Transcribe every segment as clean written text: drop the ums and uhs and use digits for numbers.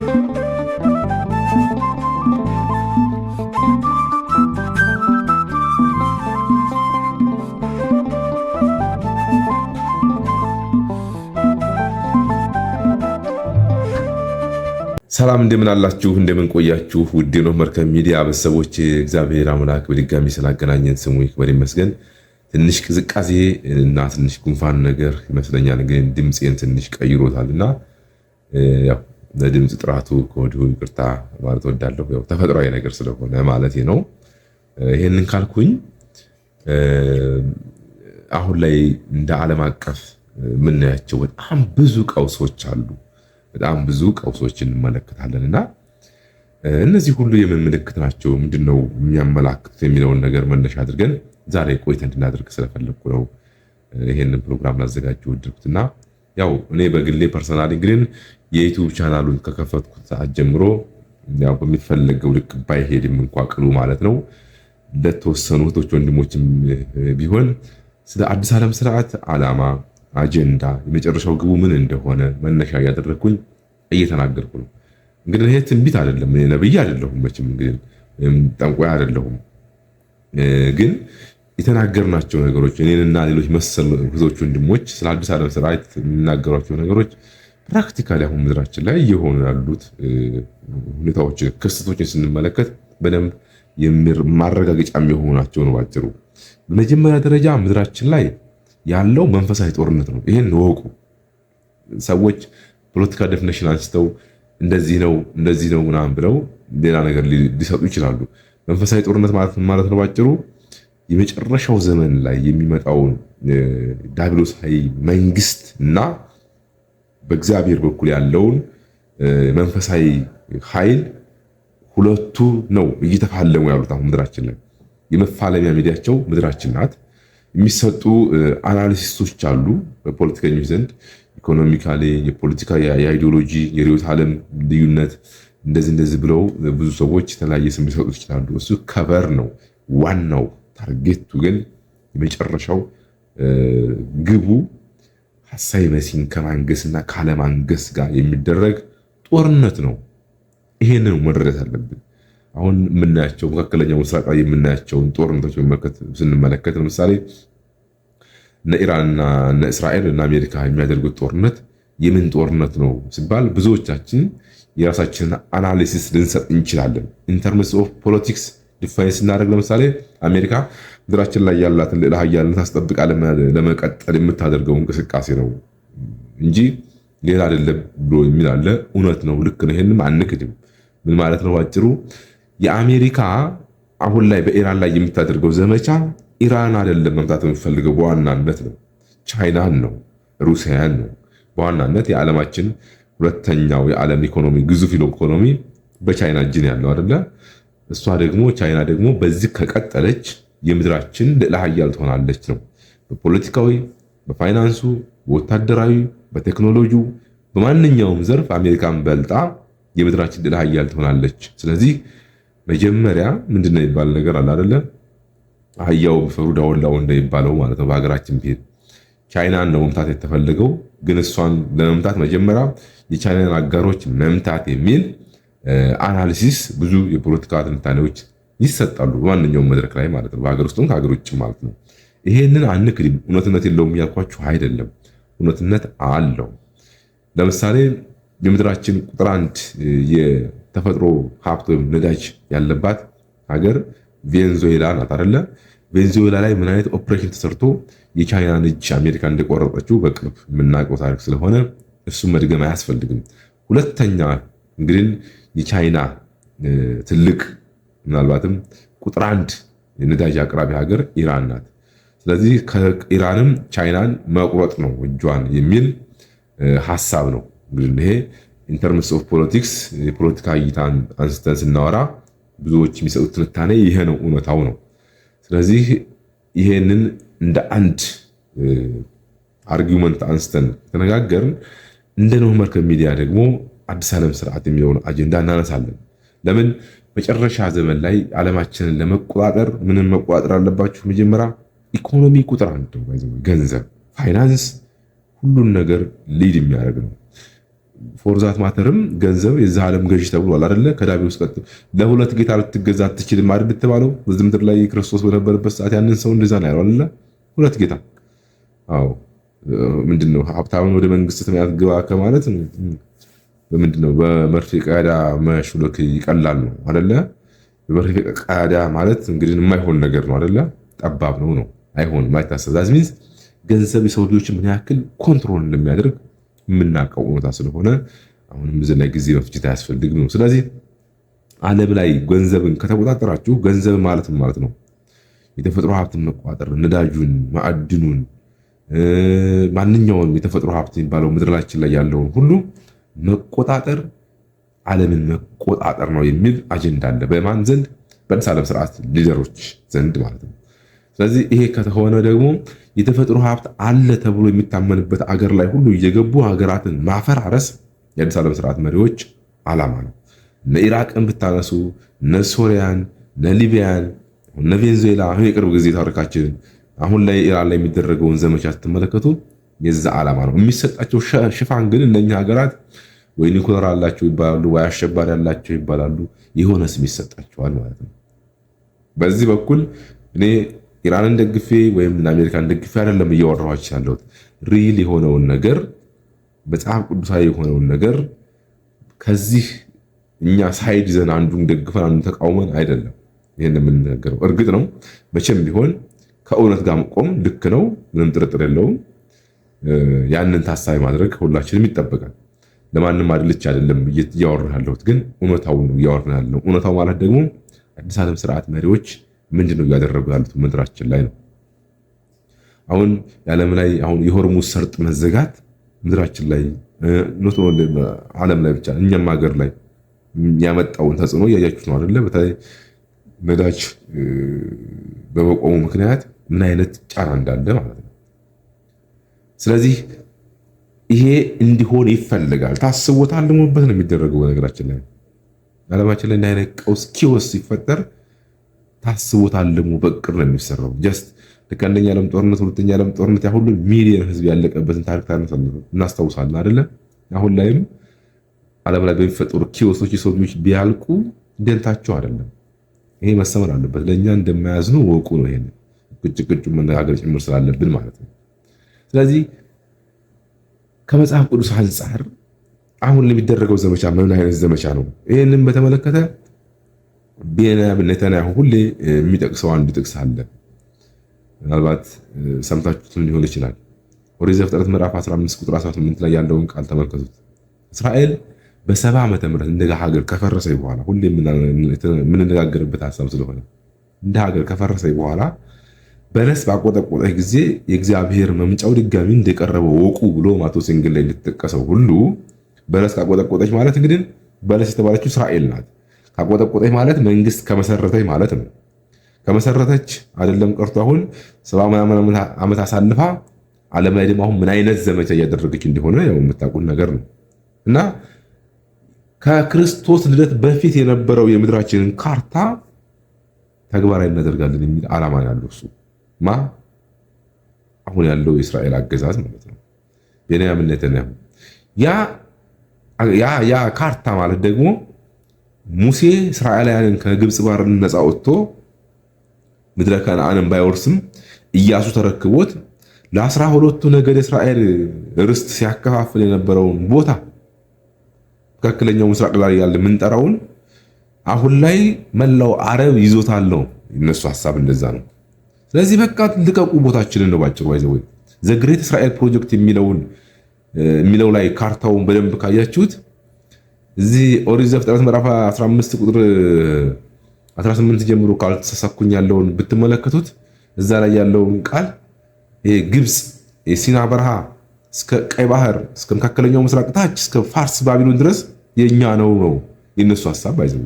ሰላም እንደምን አላችሁ? እንደምን ቆያችሁ? ውድ የኖህ መርከብ ሚዲያ ቤተሰቦች እግዚአብሔር አምላክ በድጋሚ ስላገናኘን ስሙ ይክበር ይመስገን። ትንሽ ቅዝቃዜ እና ትንሽ ጉንፋን ነገር ይመስለኛል፣ ግን ድምፄን ትንሽ ቀይሮታልና ያው ለድምፅ ጥራቱ ከወዲሁ ይቅርታ ማለት ወዳለሁ። ያው ተፈጥሯዊ ነገር ስለሆነ ማለት ነው። ይሄንን ካልኩኝ አሁን ላይ እንደ ዓለም አቀፍ የምናያቸው በጣም ብዙ ቀውሶች አሉ። በጣም ብዙ ቀውሶችን እንመለከታለን እና እነዚህ ሁሉ የምን ምልክት ናቸው? ምንድነው የሚያመላክቱት የሚለውን ነገር መነሻ አድርገን ዛሬ ቆይታ እንድናደርግ ስለፈለግኩ ነው ይሄንን ፕሮግራም ላዘጋጀው ወደድኩትና ያው እኔ በግሌ ፐርሰናሊ ግን የዩቲዩብ ቻናሉን ከከፈትኩት ሰዓት ጀምሮ ያው በሚፈለገው ልክ ባይሄድም እንኳን ቅሉ ማለት ነው ለተወሰኑ እህቶች ወንድሞችም ቢሆን ስለ አዲስ ዓለም ስርዓት ዓላማ አጀንዳ የመጨረሻው ግቡ ምን እንደሆነ መነሻ ያደረኩኝ እየተናገርኩ ነው። እንግዲህ ይሄ ትንቢት አይደለም፣ ነብይ አይደለሁም፣ መቼም እንግዲህ ጠንቋይ አይደለሁም። ግን የተናገርናቸው ነገሮች እኔንና ሌሎች መሰል ብዙዎች ወንድሞች ስለ አዲስ ዓለም ስርዓት የሚናገሯቸው ነገሮች ፕራክቲካሊ አሁን ምድራችን ላይ እየሆኑ ያሉት ሁኔታዎች ክስተቶችን ስንመለከት በደንብ ማረጋገጫ የሚሆኑ ናቸው ነው ባጭሩ። በመጀመሪያ ደረጃ ምድራችን ላይ ያለው መንፈሳዊ ጦርነት ነው። ይሄን ወቁ። ሰዎች ፖለቲካ ዴፊኒሽን አንስተው እንደዚህ ነው ምናምን ብለው ሌላ ነገር ሊሰጡ ይችላሉ። መንፈሳዊ ጦርነት ማለት ነው ባጭሩ የመጨረሻው ዘመን ላይ የሚመጣውን ዲያብሎሳዊ መንግስት እና በእግዚአብሔር በኩል ያለውን መንፈሳዊ ኃይል ሁለቱ ነው እየተፋለሙ ያሉት አሁን ምድራችን ላይ። የመፋለሚያ ሚዲያቸው ምድራችን ናት። የሚሰጡ አናሊሲስቶች አሉ በፖለቲከኞች ዘንድ ኢኮኖሚካሊ፣ የፖለቲካ፣ የአይዲዮሎጂ፣ የርዕዮተ ዓለም ልዩነት እንደዚህ ብለው ብዙ ሰዎች የተለያየ ስም ሊሰጡ ይችላሉ። እሱ ከቨር ነው። ዋናው ታርጌቱ ግን የመጨረሻው ግቡ ሐሳዊ መሲን ከማንገስና ካለማንገስ ጋር የሚደረግ ጦርነት ነው። ይሄንን መረዳት አለብን። አሁን የምናያቸው መካከለኛው ምስራቅ ላይ የምናያቸውን ጦርነቶች ስንመለከት ለምሳሌ እነ ኢራንና እነ እስራኤል እና አሜሪካ የሚያደርጉት ጦርነት የምን ጦርነት ነው ሲባል ብዙዎቻችን የራሳችንን አናሊሲስ ልንሰጥ እንችላለን። ኢንተርምስ ኦፍ ፖለቲክስ ዲፋይን ስናደርግ ለምሳሌ አሜሪካ ምድራችን ላይ ያላትን ልዕለ ኃያልነት አስጠብቃ ለመቀጠል የምታደርገው እንቅስቃሴ ነው እንጂ ሌላ አይደለም ብሎ የሚል አለ። እውነት ነው፣ ልክ ነው። ይሄንም አንክድም። ምን ማለት ነው ባጭሩ የአሜሪካ አሁን ላይ በኢራን ላይ የምታደርገው ዘመቻ ኢራን አይደለም መምታት የምትፈልገው በዋናነት ነው፣ ቻይናን ነው፣ ሩሲያን ነው። በዋናነት የዓለማችን ሁለተኛው የዓለም ኢኮኖሚ ግዙፍ ኢኮኖሚ በቻይና እጅ ነው ያለው አይደለ? እሷ ደግሞ ቻይና ደግሞ በዚህ ከቀጠለች የምድራችን ልዕለ ኃያል ትሆናለች ነው። በፖለቲካዊ፣ በፋይናንሱ፣ በወታደራዊ፣ በቴክኖሎጂው በማንኛውም ዘርፍ አሜሪካን በልጣ የምድራችን ልዕለ ኃያል ትሆናለች። ስለዚህ መጀመሪያ ምንድነው የሚባል ነገር አለ አይደለ? አህያው ቢፈሩ ዳውላው እንደሚባለው ማለት ነው። በሀገራችን ቢሄድ ቻይናን ነው መምታት የተፈለገው፣ ግን እሷን ለመምታት መጀመሪያ የቻይናን አጋሮች መምታት የሚል አናሊሲስ ብዙ የፖለቲካ ትንታኔዎች ይሰጣሉ በማንኛውም መድረክ ላይ ማለት ነው፣ በሀገር ውስጥም ከሀገር ውጭ ማለት ነው። ይሄንን አንክድም። እውነትነት የለውም እያልኳችሁ አይደለም፣ እውነትነት አለው። ለምሳሌ የምድራችን ቁጥር አንድ የተፈጥሮ ሀብት ወይም ነዳጅ ያለባት ሀገር ቬንዙዌላ ናት አይደለ? ቬንዙዌላ ላይ ምን አይነት ኦፕሬሽን ተሰርቶ የቻይናን እጅ አሜሪካ እንደቆረጠችው በቅርብ የምናውቀው ታሪክ ስለሆነ እሱም መድገም አያስፈልግም። ሁለተኛ እንግዲህ የቻይና ትልቅ ምናልባትም ቁጥር አንድ የነዳጅ አቅራቢ ሀገር ኢራን ናት። ስለዚህ ከኢራንም ቻይናን መቁረጥ ነው እጇን የሚል ሐሳብ ነው። እንግዲህ ይሄ ኢንተርምስ ኦፍ ፖለቲክስ የፖለቲካ እይታን አንስተን ስናወራ ብዙዎች የሚሰጡት ትንታኔ ይሄ ነው፣ እውነታው ነው። ስለዚህ ይሄንን እንደ አንድ አርጊውመንት አንስተን ተነጋገርን። እንደ ኖህ መርከብ ሚዲያ ደግሞ አዲስ ዓለም ስርዓት የሚለውን አጀንዳ እናነሳለን። ለምን መጨረሻ ዘመን ላይ ዓለማችንን ለመቆጣጠር ምንም መቆጣጠር አለባችሁ? መጀመሪያ ኢኮኖሚ ቁጥር አንድ ነው። ገንዘብ፣ ፋይናንስ ሁሉን ነገር ሊድ የሚያደርግ ነው። ፎርዛት ማተርም ገንዘብ የዚህ ዓለም ገዥ ተብሏል አይደለ? ከዲያብሎስ ቀጥሎ ለሁለት ጌታ ልትገዛ አትችልም አይደል የተባለው? በዚህ ምድር ላይ ክርስቶስ በነበረበት ሰዓት ያንን ሰው እንደዛ ነው ያለው አይደለ? ሁለት ጌታ። አዎ ምንድነው ሀብታምን ወደ መንግስት ሰማያት ግባ ከማለት ምንድነው በመርፌ ቀዳዳ መሹለክ ይቀላል ነው አይደለ? በመርፌ ቀዳዳ ማለት እንግዲህ የማይሆን ነገር ነው አይደለ? ጠባብ ነው አይሆንም፣ አይታሰብ። ዛት ሚንስ ገንዘብ የሰው ልጆችን ምን ያክል ኮንትሮል እንደሚያደርግ የምናውቀው እውነታ ስለሆነ አሁንም እዚህ ላይ ጊዜ መፍጀት አያስፈልግም ነው። ስለዚህ ዓለም ላይ ገንዘብን ከተቆጣጠራችሁ ገንዘብ ማለት ነው የተፈጥሮ ሀብትን መቆጣጠር፣ ነዳጁን፣ ማዕድኑን፣ ማንኛውንም የተፈጥሮ ሀብት የሚባለው ምድራችን ላይ ያለውን ሁሉ መቆጣጠር፣ ዓለምን መቆጣጠር ነው የሚል አጀንዳ አለ። በማን ዘንድ? በአዲስ ዓለም ስርዓት ሊደሮች ዘንድ ማለት ነው። ስለዚህ ይሄ ከተሆነ ደግሞ የተፈጥሮ ሀብት አለ ተብሎ የሚታመንበት አገር ላይ ሁሉ እየገቡ ሀገራትን ማፈራረስ የአዲስ ዓለም ስርዓት መሪዎች ዓላማ ነው። እነ ኢራቅን ብታነሱ፣ እነ ሶሪያን፣ እነ ሊቢያን፣ እነ ቬንዙዌላ አሁን የቅርብ ጊዜ ታሪካችን አሁን ላይ ኢራን ላይ የሚደረገውን ዘመቻ ስትመለከቱ የዛ ዓላማ ነው የሚሰጣቸው ሽፋን። ግን እነኛ ሀገራት ወይ ኒውክለር አላቸው ይባላሉ፣ ወይ አሸባሪ አላቸው ይባላሉ። የሆነ ስም ይሰጣቸዋል ማለት ነው። በዚህ በኩል እኔ ኢራንን ደግፌ ወይም አሜሪካን ደግፌ አይደለም እያወራኋችሁ ያለሁት። ሪል የሆነውን ነገር መጽሐፍ ቅዱሳዊ የሆነውን ነገር ከዚህ እኛ ሳይድ ይዘን አንዱን ደግፈን አንዱን ተቃውመን አይደለም ይሄን የምንነገረው። እርግጥ ነው መቼም ቢሆን ከእውነት ጋር መቆም ልክ ነው፣ ምንም ጥርጥር የለውም። ያንን ታሳቢ ማድረግ ሁላችንም ይጠበቃል። ለማንም አድልች አይደለም እያወራን ያለሁት፣ ግን እውነታውን ነው እያወራን ያለው። እውነታው ማለት ደግሞ አዲስ ዓለም ስርዓት መሪዎች ምንድነው እያደረጉ ያሉት ምድራችን ላይ ነው። አሁን የዓለም ላይ አሁን የሆርሙዝ ሰርጥ መዘጋት ምድራችን ላይ ዓለም ላይ ብቻ እኛም ሀገር ላይ ያመጣውን ተጽዕኖ እያያችሁት ነው አይደለ? በተለይ ነዳጅ በመቆሙ ምክንያት ምን አይነት ጫና እንዳለ ማለት ነው። ስለዚህ ይሄ እንዲሆን ይፈልጋል። ታስቦ ታልሞበት ነው የሚደረገው። ነገራችን ላይ ዓለማችን ላይ እንዲህ አይነት ቀውስ ኪዮስ ሲፈጠር ታስቦ ታልሞ በቅር ነው የሚሰራው። ጀስት ልክ አንደኛ ዓለም ጦርነት፣ ሁለተኛ ዓለም ጦርነት ያ ሁሉ ሚሊዮን ህዝብ ያለቀበትን ታሪክ እናስታውሳለን አይደለ? አሁን ላይም ዓለም ላይ በሚፈጠሩ ኪዮሶች የሰው ልጆች ቢያልቁ ደንታቸው አይደለም። ይሄ መሰመር አለበት። ለእኛ እንደማያዝኑ ወቁ ነው። ይሄን ቅጭቅጩ መነጋገር ጭምር ስላለብን ማለት ነው። ስለዚህ ከመጽሐፍ ቅዱስ አንጻር አሁን ለሚደረገው ዘመቻ ምን አይነት ዘመቻ ነው? ይህንን በተመለከተ ቤንያሚን ኔታንያሁ ሁሌ የሚጠቅሰው አንድ ጥቅስ አለ። ምናልባት ሰምታችሁትም ሊሆን ይችላል። ኦሪት ዘፍጥረት ምዕራፍ 15 ቁጥር 18 ላይ ያለውን ቃል ተመልከቱት። እስራኤል በ70 ዓመተ ምህረት እንደ ሀገር ከፈረሰ በኋላ ሁሌ የምንነጋገርበት ሀሳብ ስለሆነ እንደ ሀገር ከፈረሰ በኋላ በለስ ባቆጠቆጠች ጊዜ የእግዚአብሔር መምጫው ድጋሚ እንደቀረበው ወቁ ብሎ ማቴዎስ ወንጌል ላይ እንደተጠቀሰው ሁሉ በለስ ካቆጠቆጠች ማለት እንግዲህ በለስ የተባለችው እስራኤል ናት። ካቆጠቆጠች ማለት መንግስት ከመሰረተች ማለት ነው። ከመሰረተች አይደለም ቀርቶ አሁን 70 ዓመት አሳልፋ ዓለም ላይ ደግሞ አሁን ምን አይነት ዘመቻ እያደረገች እንደሆነ ያው የምታውቁት ነገር ነው። እና ከክርስቶስ ልደት በፊት የነበረው የምድራችንን ካርታ ተግባራዊ እናደርጋለን የሚል ዓላማ ያለው እሱ አሁን ያለው የእስራኤል አገዛዝ ማለት ነው። ቤንያሚን ኔታንያሁ ያ ካርታ ማለት ደግሞ ሙሴ እስራኤላውያንን ከግብፅ ባርነት ነፃ ወጥቶ ምድረ ከነዓንን ባይወርስም ኢያሱ ተረክቦት ለ12ቱ ነገድ እስራኤል ርስት ሲያከፋፍል የነበረውን ቦታ መካከለኛው ምስራቅ ላይ ያለ ምንጠራውን አሁን ላይ መላው አረብ ይዞታል ነው የነሱ ሐሳብ፣ እንደዛ ነው። ስለዚህ በቃ ልቀቁ ቦታችንን ነው ባጭሩ። ይዘው ዘ ግሬት እስራኤል ፕሮጀክት የሚለው ላይ ካርታውን በደንብ ካያችሁት እዚህ ኦሪት ዘፍጥረት ምዕራፍ 15 ቁጥር 18 ጀምሮ ካልተሳሳኩኝ ያለውን ብትመለከቱት እዛ ላይ ያለውን ቃል ግብፅ የሲና በረሃ እስከ ቀይ ባህር እስከ መካከለኛው ምስራቅ ታች እስከ ፋርስ ባቢሎን ድረስ የኛ ነው የነሱ ሐሳብ ባይዘው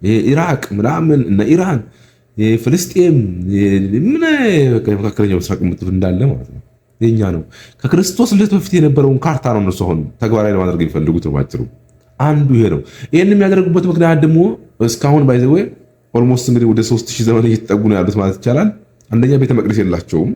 ይሄ ኢራቅ ምናምን እና ኢራን የፍልስጤም ምን መካከለኛው ምስራቅ ምጥፍ እንዳለ ማለት ነው የኛ ነው። ከክርስቶስ ልደት በፊት የነበረውን ካርታ ነው እነሱ አሁን ተግባራዊ ለማድረግ የሚፈልጉት ነው ባጭሩ። አንዱ ይሄ ነው። ይሄን የሚያደርጉበት ምክንያት ደግሞ እስካሁን ባይዘው ኦልሞስት እንግዲህ ወደ 3000 ዘመን እየተጠጉ ነው ያሉት ማለት ይቻላል። አንደኛ ቤተ መቅደስ የላቸውም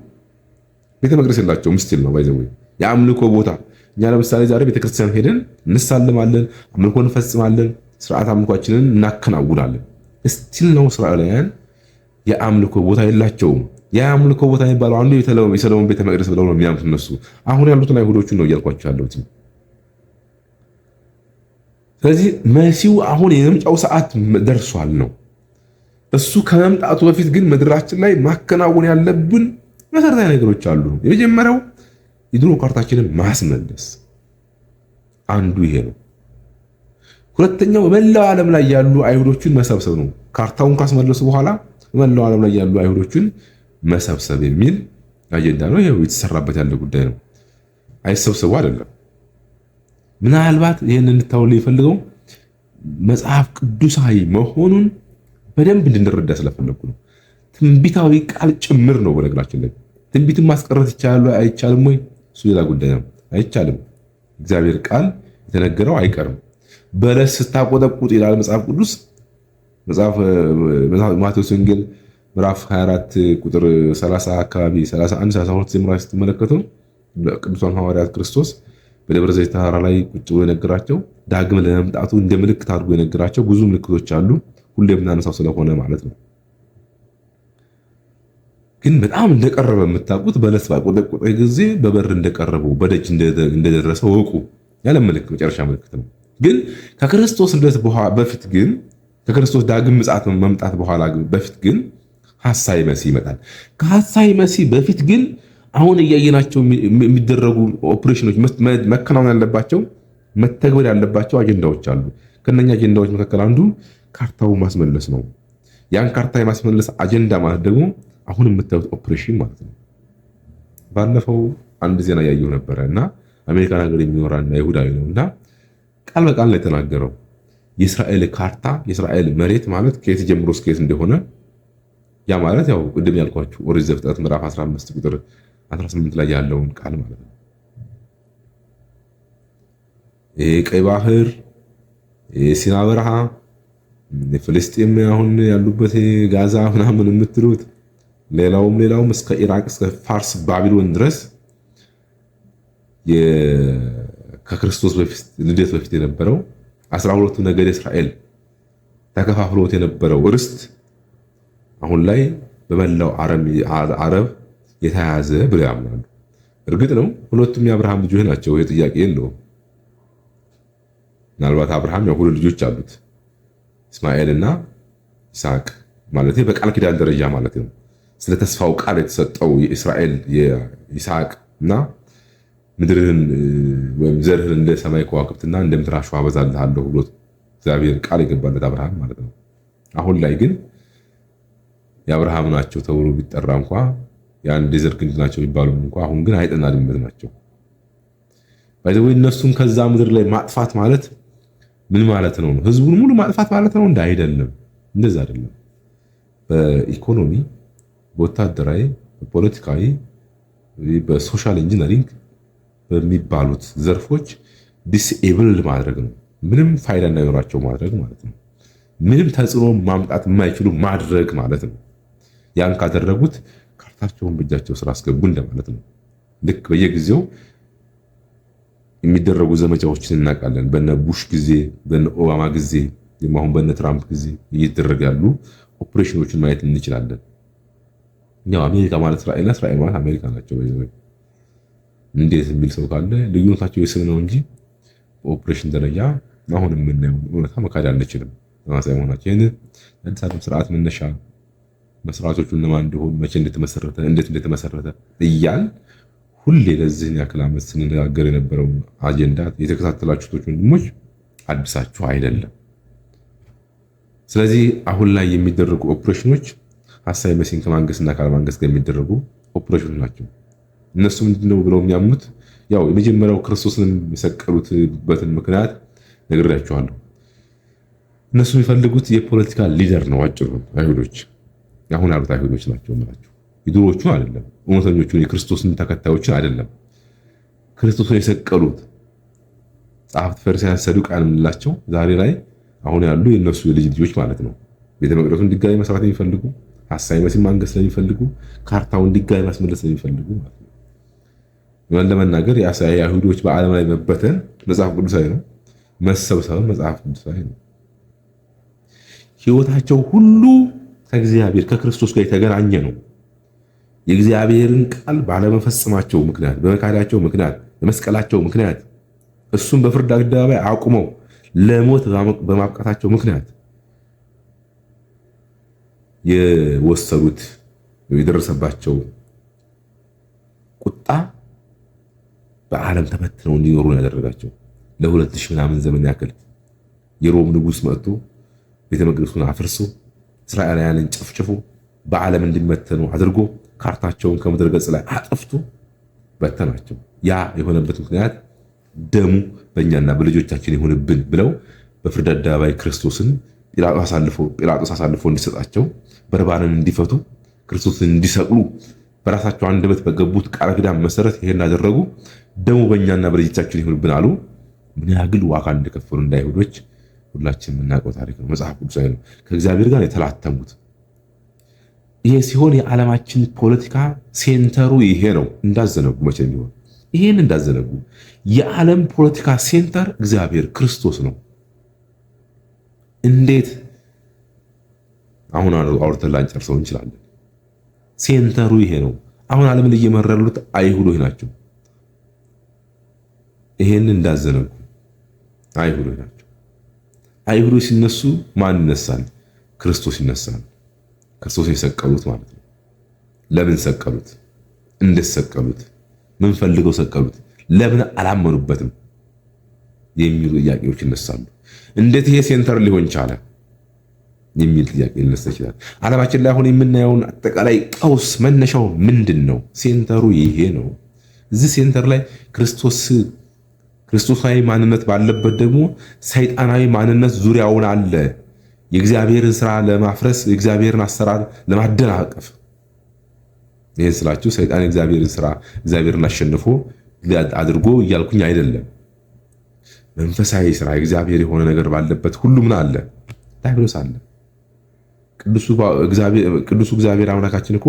ስቲል ነው ባይዘው የአምልኮ ቦታ እኛ ለምሳሌ ዛሬ ቤተክርስቲያን ሄደን እንሳልማለን፣ አምልኮ እንፈጽማለን፣ ስርዓት አምልኳችንን እናከናውናለን። እስቲል ነው እስራኤላውያን የአምልኮ ቦታ የላቸውም። የአምልኮ ቦታ የሚባለው አንዱ የሰሎሞን ቤተ መቅደስ ብለው ነው የሚያምኑት እነሱ። አሁን ያሉትን አይሁዶቹን ነው እያልኳቸው ያለሁት። ስለዚህ መሲሁ አሁን የመምጫው ሰዓት ደርሷል ነው። እሱ ከመምጣቱ በፊት ግን ምድራችን ላይ ማከናወን ያለብን መሰረታዊ ነገሮች አሉ። የመጀመሪያው የድሮ ካርታችንን ማስመለስ አንዱ ይሄ ነው። ሁለተኛው በመላው ዓለም ላይ ያሉ አይሁዶችን መሰብሰብ ነው። ካርታውን ካስመለሱ በኋላ በመላው ዓለም ላይ ያሉ አይሁዶችን መሰብሰብ የሚል አጀንዳ ነው። ይሄው የተሰራበት ያለ ጉዳይ ነው። አይሰብሰቡ አይደለም። ምናልባት ይሄን እንድታውል ይፈልገው መጽሐፍ ቅዱሳዊ መሆኑን በደንብ እንድንረዳ ስለፈለኩ ነው። ትንቢታዊ ቃል ጭምር ነው። በነገራችን ላይ ትንቢትን ማስቀረት ይቻላል አይቻልም ወይ? እሱ ሌላ ጉዳይ ነው። አይቻልም። እግዚአብሔር ቃል የተነገረው አይቀርም። በለስ ስታቆጠቁጥ ይላል መጽሐፍ ቅዱስ። መጽሐፍ ማቴዎስ ወንጌል ምዕራፍ 24 ቁጥር 30 አካባቢ 31 32 ጀምሮ ስትመለከቱ ቅዱሳን ሐዋርያት ክርስቶስ በደብረ ዘይት ተራራ ላይ ቁጭ ብሎ የነገራቸው ዳግም ለመምጣቱ እንደ ምልክት አድርጎ የነገራቸው ብዙ ምልክቶች አሉ። ሁሌ የምናነሳው ስለሆነ ማለት ነው። ግን በጣም እንደቀረበ የምታውቁት በለስ ባቆጠቆጠ ጊዜ በበር እንደቀረበው በደጅ እንደደረሰ ወቁ ያለ ምልክት መጨረሻ ምልክት ነው። ግን ከክርስቶስ ልደት በፊት ግን ከክርስቶስ ዳግም ምጽአት መምጣት በኋላ በፊት ግን ሐሳዌ መሲህ ይመጣል። ከሐሳዌ መሲህ በፊት ግን አሁን እያየናቸው የሚደረጉ ኦፕሬሽኖች መከናወን ያለባቸው መተግበር ያለባቸው አጀንዳዎች አሉ። ከነኛ አጀንዳዎች መካከል አንዱ ካርታው ማስመለስ ነው። ያን ካርታ የማስመለስ አጀንዳ ማለት ደግሞ አሁን የምታዩት ኦፕሬሽን ማለት ነው። ባለፈው አንድ ዜና ያየው ነበረ እና አሜሪካን ሀገር የሚኖራና ይሁዳዊ ነው እና ቃል በቃል ነው የተናገረው። የእስራኤል ካርታ የእስራኤል መሬት ማለት ከየት ጀምሮ እስከ የት እንደሆነ ያ ማለት ያው ቅድም ያልኳችሁ ኦሪት ዘፍጥረት ምዕራፍ 15 ቁጥር 18 ላይ ያለውን ቃል ማለት ነው። ይሄ ቀይ ባህር፣ የሲና በረሃ፣ ፍልስጤም አሁን ያሉበት ጋዛ ምናምን የምትሉት ሌላውም እስከ ኢራቅ እስከ ፋርስ ባቢሎን ድረስ ከክርስቶስ ልደት በፊት የነበረው 12ቱ ነገድ እስራኤል ተከፋፍሎት የነበረው ርስት አሁን ላይ በመላው አረብ የተያዘ ብለው ያምናሉ። እርግጥ ነው ሁለቱም የአብርሃም ልጆች ናቸው። ይሄ ጥያቄ የለውም። ምናልባት አብርሃም ያው ሁለት ልጆች አሉት እስማኤልና ይስሐቅ ማለት በቃል ኪዳን ደረጃ ማለት ነው። ስለ ተስፋው ቃል የተሰጠው የእስራኤል የይስሐቅ እና ምድርህን ወይም ዘርህን እንደ ሰማይ ከዋክብትና እንደ ምድር አሸዋ አበዛልሃለሁ ብሎ እግዚአብሔር ቃል የገባለት አብርሃም ማለት ነው። አሁን ላይ ግን የአብርሃም ናቸው ተብሎ ቢጠራ እንኳ የአንድ የዘር ግንድ ናቸው ቢባሉ እንኳ አሁን ግን አይጥና ድመት ናቸው። ባይዘው እነሱን ከዛ ምድር ላይ ማጥፋት ማለት ምን ማለት ነው? ህዝቡን ሙሉ ማጥፋት ማለት ነው? አይደለም፣ እንደዛ አይደለም። በኢኮኖሚ፣ በወታደራዊ፣ በፖለቲካዊ፣ በሶሻል ኢንጂነሪንግ በሚባሉት ዘርፎች ዲስኤብል ማድረግ ነው። ምንም ፋይዳ እንዳይኖራቸው ማድረግ ማለት ነው። ምንም ተጽዕኖ ማምጣት የማይችሉ ማድረግ ማለት ነው። ያን ካደረጉት ካርታቸውን በእጃቸው ስራ አስገቡ እንደማለት ነው። ልክ በየጊዜው የሚደረጉ ዘመቻዎችን እናውቃለን። በነ ቡሽ ጊዜ፣ በነ ኦባማ ጊዜ፣ አሁን በነ ትራምፕ ጊዜ እየተደረገ ያሉ ኦፕሬሽኖችን ማየት እንችላለን። ያው አሜሪካ ማለት እስራኤልና እስራኤል ማለት አሜሪካ ናቸው። እንዴት የሚል ሰው ካለ ልዩነታቸው የስም ነው እንጂ በኦፕሬሽን ደረጃ አሁን የምናየው እውነታ መካድ አንችልም። ተመሳሳይ መሆናቸው ይህን አዲስ ዓለም ስርዓት መነሻ መስራቾቹ እነማን እንደሆኑ መቼ እንደተመሰረተ እንዴት እንደተመሰረተ እያል ሁሌ ለዚህን ያክል ዓመት ስንነጋገር የነበረው አጀንዳ የተከታተላችሁት ወንድሞች አዲሳችሁ አይደለም። ስለዚህ አሁን ላይ የሚደረጉ ኦፕሬሽኖች ሐሳዌ መሲህን ከማንገስና ካለማንገስ ጋር የሚደረጉ ኦፕሬሽኖች ናቸው። እነሱ ምንድነው ብለው የሚያምኑት? ያው የመጀመሪያው ክርስቶስን የሰቀሉበትን ምክንያት ነግሬያችኋለሁ። እነሱ የሚፈልጉት የፖለቲካ ሊደር ነው። አጭሩ አይሁዶች አሁን ያሉት አይሁዶች ናቸው ማለት የድሮዎቹ አይደለም። እውነተኞቹን የክርስቶስን ተከታዮችን አይደለም። ክርስቶስን የሰቀሉት ጸሐፍት፣ ፈሪሳውያን፣ ሰዱቃን የምንላቸው ዛሬ ላይ አሁን ያሉ የነሱ የልጅ ልጆች ማለት ነው። ቤተ መቅደሱን ድጋሚ መስራት የሚፈልጉ፣ ሐሳዌ መሲህን ማንገስ ስለሚፈልጉ፣ ካርታውን ድጋሚ ማስመለስ ስለሚፈልጉ ማለት ነው። ለመናገር የአይሁዶች በዓለም ላይ መበተን መጽሐፍ ቅዱሳዊ ነው። መሰብሰብ መጽሐፍ ቅዱሳዊ ነው። ህይወታቸው ሁሉ ከእግዚአብሔር ከክርስቶስ ጋር የተገናኘ ነው። የእግዚአብሔርን ቃል ባለመፈጸማቸው ምክንያት፣ በመካዳቸው ምክንያት፣ በመስቀላቸው ምክንያት እሱም በፍርድ አደባባይ አቁመው ለሞት በማብቃታቸው ምክንያት የወሰዱት የደረሰባቸው ቁጣ በዓለም ተበትነው እንዲኖሩ ያደረጋቸው። ለ2000 ምናምን ዘመን ያክል የሮም ንጉሥ መጥቶ ቤተ መቅደሱን አፍርሶ እስራኤላውያንን ጨፍጭፎ በዓለም እንዲመተኑ አድርጎ ካርታቸውን ከምድረ ገጽ ላይ አጥፍቶ በተናቸው። ያ የሆነበት ምክንያት ደሙ በእኛና በልጆቻችን ይሁንብን ብለው በፍርድ አደባባይ ክርስቶስን ጲላጦስ አሳልፎ እንዲሰጣቸው፣ በርባንን እንዲፈቱ፣ ክርስቶስን እንዲሰቅሉ በራሳቸው አንደበት በገቡት ቃል ኪዳን መሰረት ይሄን አደረጉ። ደሙ በእኛና በልጆቻችን ይሁንብን አሉ። ምን ያህል ዋጋ እንደከፈሉ እንደ አይሁዶች ሁላችን የምናውቀው ታሪክ ነው። መጽሐፍ ቅዱሳዊ ነው። ከእግዚአብሔር ጋር የተላተሙት። ይሄ ሲሆን የዓለማችን ፖለቲካ ሴንተሩ ይሄ ነው። እንዳዘነጉ መቼም ቢሆን ይሄን እንዳዘነጉ። የዓለም ፖለቲካ ሴንተር እግዚአብሔር ክርስቶስ ነው። እንዴት አሁን አውርተን ላንጨርሰው እንችላለን? ሴንተሩ ይሄ ነው። አሁን ዓለምን እየመሩ ያሉት አይሁዶች ናቸው። ይሄን እንዳዘነጉ አይሁዶች ናቸው። አይሁዶች ሲነሱ ማን ይነሳል? ክርስቶስ ይነሳል። ክርስቶስ የሰቀሉት ማለት ነው። ለምን ሰቀሉት? እንዴት ሰቀሉት? ምን ፈልገው ሰቀሉት? ለምን አላመኑበትም? የሚሉ ጥያቄዎች ይነሳሉ። እንዴት ይሄ ሴንተር ሊሆን ቻለ የሚል ጥያቄ ሊነሳ ይችላል። ዓለማችን ላይ አሁን የምናየውን አጠቃላይ ቀውስ መነሻው ምንድን ነው? ሴንተሩ ይሄ ነው። እዚህ ሴንተር ላይ ክርስቶሳዊ ማንነት ባለበት ደግሞ ሰይጣናዊ ማንነት ዙሪያውን አለ። የእግዚአብሔርን ስራ ለማፍረስ፣ የእግዚአብሔርን አሰራር ለማደናቀፍ። ይሄን ስላችሁ ሰይጣን የእግዚአብሔርን ስራ እግዚአብሔርን አሸንፎ አድርጎ እያልኩኝ አይደለም። መንፈሳዊ ስራ የእግዚአብሔር የሆነ ነገር ባለበት ሁሉ ምን አለ? ዲያብሎስ አለ። ቅዱሱ እግዚአብሔር አምላካችን እኮ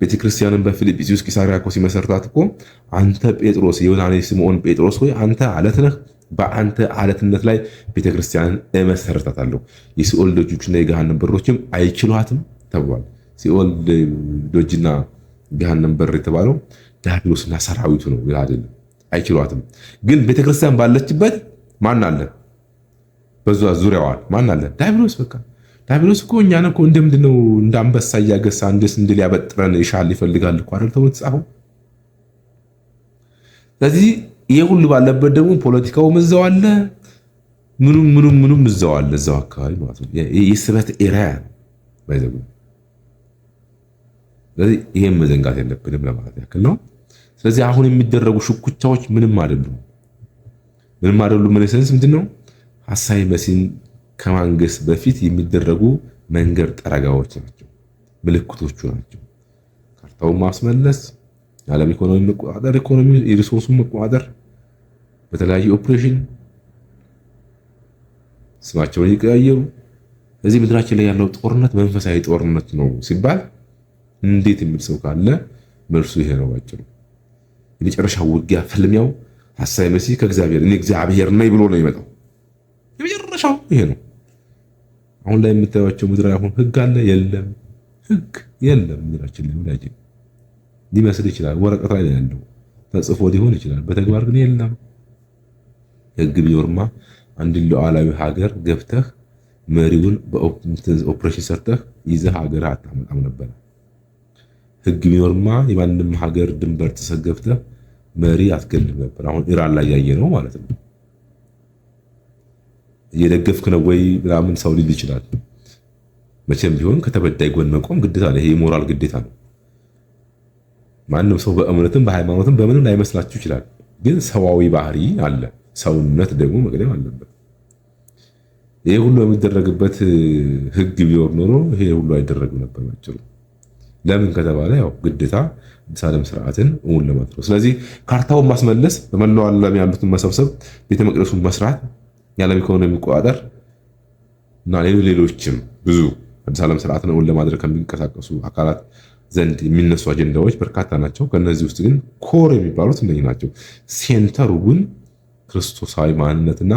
ቤተክርስቲያንን በፊልጵስዩስ ቂሳርያ እኮ ሲመሰርታት እኮ አንተ ጴጥሮስ የዮናኔ ስምዖን ጴጥሮስ ሆይ አንተ አለት ነህ፣ በአንተ አለትነት ላይ ቤተክርስቲያንን እመሰርታታለሁ፣ የሲኦል ደጆችና የገሃነም በሮችም አይችሏትም ተብሏል። ሲኦል ደጅና ገሃነም በር የተባለው ዲያብሎስና ሰራዊቱ ነው አይደለም፣ አይችሏትም። ግን ቤተክርስቲያን ባለችበት ማን አለ? በዛ ዙሪያዋን ማን አለ? ዲያብሎስ። በቃ ዲያብሎስ እኮ እኛን እኮ እንደምንድነው እንደ አንበሳ እያገሳ እንደስ እንድል ያበጥረን ይሻል ይፈልጋል እኮ አይደል ተብሎ ተጻፈው። ስለዚህ ይሄ ሁሉ ባለበት ደግሞ ፖለቲካውም እዛው አለ፣ ምኑም እዛው አለ፣ እዛው አካባቢ ማለት ነው። የስበት ኤሪያ ባይዘው። ስለዚህ ይሄን መዘንጋት የለብንም ለማለት ያክል ነው። ስለዚህ አሁን የሚደረጉ ሽኩቻዎች ምንም አይደሉም። ምን ሰንስ ምንድነው? ሐሳዊ መሲህን ከማንገስ በፊት የሚደረጉ መንገድ ጠረጋዎች ናቸው፣ ምልክቶቹ ናቸው። ካርታውን ማስመለስ፣ የዓለም ኢኮኖሚ መቆጣጠር፣ የሪሶርሱን መቆጣጠር፣ በተለያዩ ኦፕሬሽን ስማቸውን እየቀያየሩ እዚህ ምድራችን ላይ ያለው ጦርነት መንፈሳዊ ጦርነት ነው ሲባል እንዴት የሚል ሰው ካለ መልሱ ይሄ ነው ባጭሩ። የመጨረሻው ውጊያ ፍልሚያው ሐሳዊ መሲህ ከእግዚአብሔር እኔ እግዚአብሔር ነኝ ብሎ ነው የሚመጣው። የመጨረሻው ይሄ ነው። አሁን ላይ የምታዩቸው ምድራዊ አሁን ህግ አለ የለም፣ ህግ የለም ምድራችን ላይ ወዳጅ። ሊመስል ይችላል ወረቀት ላይ ያለው ተጽፎ ሊሆን ይችላል፣ በተግባር ግን የለም። ህግ ቢኖርማ አንድ ሉዓላዊ ሀገር ገብተህ መሪውን በኦፕሬሽን ሰርተህ ይዘህ ሀገር አታመጣም ነበር። ህግ ቢኖርማ የማንም ሀገር ድንበር ተሰገብተህ መሪ አትገልም ነበር። አሁን ኢራን ላይ ያየ ነው ማለት ነው። እየደገፍክ ነው ወይ ምናምን ሰው ሊል ይችላል። መቼም ቢሆን ከተበዳይ ጎን መቆም ግዴታ ነው። ይሄ ሞራል ግዴታ ነው። ማንም ሰው በእምነትም በሃይማኖትም በምንም ላይመስላችሁ ይችላል፣ ግን ሰዋዊ ባህሪ አለ። ሰውነት ደግሞ መቅደም አለበት። ይሄ ሁሉ የሚደረግበት ህግ ቢኖር ኖሮ ይሄ ሁሉ አይደረግም ነበር ባጭሩ። ለምን ከተባለ ያው ግዴታ አዲስ ዓለም ስርዓትን እውን ለማድረግ። ስለዚህ ካርታውን ማስመለስ፣ በመላው ዓለም ያሉትን መሰብሰብ፣ ቤተ መቅደሱን መስራት፣ የዓለም ኢኮኖሚ መቆጣጠር እና ሌሎችም ብዙ አዲስ ዓለም ስርዓትን እውን ለማድረግ ከሚንቀሳቀሱ አካላት ዘንድ የሚነሱ አጀንዳዎች በርካታ ናቸው። ከነዚህ ውስጥ ግን ኮር የሚባሉት እነዚህ ናቸው። ሴንተሩ ግን ክርስቶሳዊ ማንነትና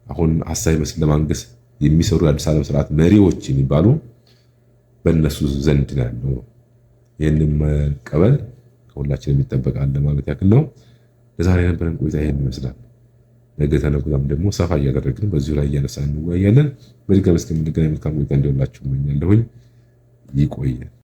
አሁን ሐሳዊ መስል ለማንገስ የሚሰሩ የአዲስ ዓለም ስርዓት መሪዎች የሚባሉ በእነሱ ዘንድ ነው ያለው። ይህንን መቀበል ከሁላችን የሚጠበቃል ማለት ያክል ነው። ለዛሬ የነበረን ቆይታ ይሄን ይመስላል። ነገ ተነገ ደግሞ ሰፋ እያደረግን በዚሁ ላይ እያነሳን እንወያያለን። በድጋሚ እስከምንገናኝ መልካም ቆይታ እንዲሆንላችሁ እመኛለሁኝ። ይቆያል።